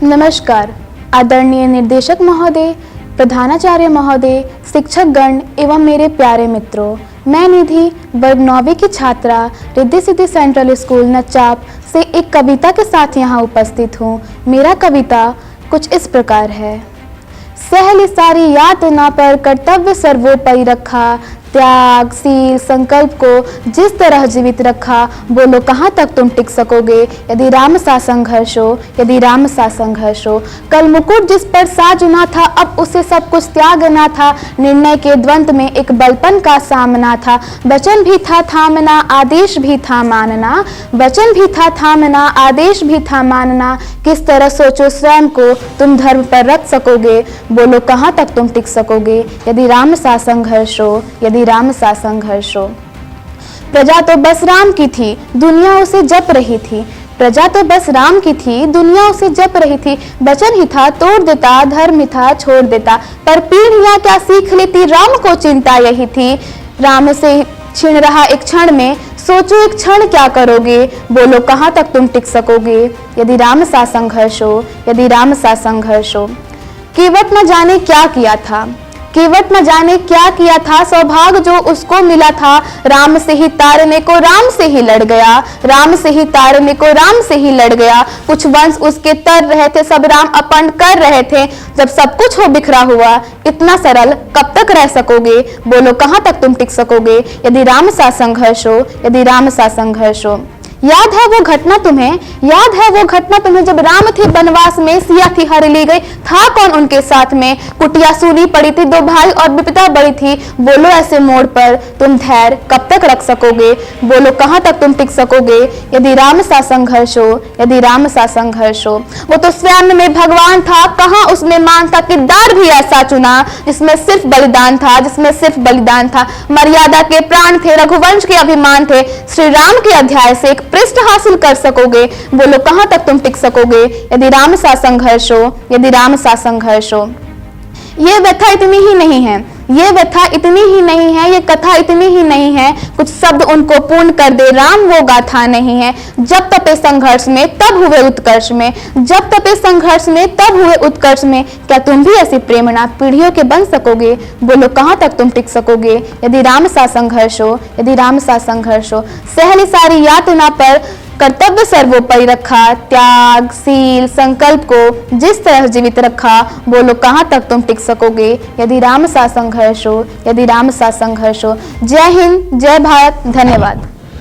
नमस्कार। आदरणीय निर्देशक महोदय, प्रधानाचार्य महोदय, शिक्षकगण एवं मेरे प्यारे मित्रों, मैं निधि वर्ग 9वीं की छात्रा रिद्धि सिद्धि सेंट्रल स्कूल नचाप से एक कविता के साथ यहाँ उपस्थित हूँ। मेरा कविता कुछ इस प्रकार है। सहली सारी यातना पर कर्तव्य सर्वोपरि रखा, त्याग शील संकल्प को जिस तरह जीवित रखा, बोलो कहाँ तक तुम टिक सकोगे यदि राम सा संघर्ष हो, यदि राम सा संघर्ष हो। कल मुकुट जिस पर साजना था, अब उसे सब कुछ त्यागना था। निर्णय के द्वंद में एक बलपन का सामना था। वचन भी था थामना, आदेश भी था मानना। वचन भी था थामना, आदेश भी था मानना। किस तरह सोचो स्वयं को तुम धर्म पर रख सकोगे, बोलो कहाँ तक तुम टिक सकोगे यदि राम सा संघर्ष हो, यदि राम सा संघर्ष हो। प्रजा तो बस राम की थी, दुनिया उसे जप रही थी। प्रजा तो बस राम की थी, दुनिया उसे जप रही थी। वचन ही था तोड़ देता, धर्म ही था छोड़ देता। पर पीढ़ियां क्या सीख लेती, राम को चिंता यही थी। राम से छिन रहा एक क्षण में, सोचो एक क्षण क्या करोगे, बोलो कहाँ तक तुम टिक सकोगे यदि राम सा संघर्ष हो, यदि राम सा संघर्ष हो। केवट न जाने क्या किया था, केवट न जाने क्या किया था। सौभाग्य जो उसको मिला था, राम से ही तारने को राम से ही लड़ गया। राम से ही तारने को राम से ही लड़ गया। कुछ वंश उसके तर रहे थे, सब राम अपण कर रहे थे। जब सब कुछ हो बिखरा हुआ, इतना सरल कब तक रह सकोगे, बोलो कहाँ तक तुम टिक सकोगे यदि राम सा संघर्ष हो, यदि राम सा संघर्ष हो। याद है वो घटना तुम्हें, याद है वो घटना तुम्हें, जब राम थे बनवास में, सिया थी हर ली गई। था कौन उनके साथ में, कुटिया सूनी पड़ी थी, दो भाई और विपदा बड़ी थी। बोलो ऐसे मोड़ पर तुम धैर्य कब तक रख सकोगे, बोलो कहाँ तक तुम टिक सकोगे यदि राम सा संघर्ष हो, यदि राम सा संघर्ष हो। वो तो स्वयं में भगवान था, कहाँ उसमें मान था। किरदार भी ऐसा चुना जिसमें सिर्फ बलिदान था, जिसमें सिर्फ बलिदान था। मर्यादा के प्राण थे, रघुवंश के अभिमान थे। श्री राम के अध्याय से एक पृष्ठ हासिल कर सकोगे, बोलो कहाँ तक तुम टिक सकोगे यदि राम सा संघर्ष हो, यदि राम सा संघर्ष हो। ये व्यथा इतनी ही नहीं है, ये व्यथा इतनी ही नहीं है, ये कथा इतनी ही नहीं है, कुछ शब्द उनको पूर्ण कर दे, राम वो गाथा नहीं है। जब तपे संघर्ष में तब हुए उत्कर्ष में, जब तपे संघर्ष में तब हुए उत्कर्ष में। क्या तुम भी ऐसी प्रेरणा पीढ़ियों के बन सकोगे, बोलो कहाँ तक तुम टिक सकोगे यदि राम सा संघर्ष हो, यदि राम सा संघर्ष हो। सहली सारी यातना पर कर्तव्य सर्वोपरि रखा, त्याग शील संकल्प को जिस तरह जीवित रखा, बोलो कहाँ तक तुम टिक सकोगे यदि राम सा संघर्ष हो, यदि राम सा संघर्ष हो। जय हिंद, जय भारत, धन्यवाद।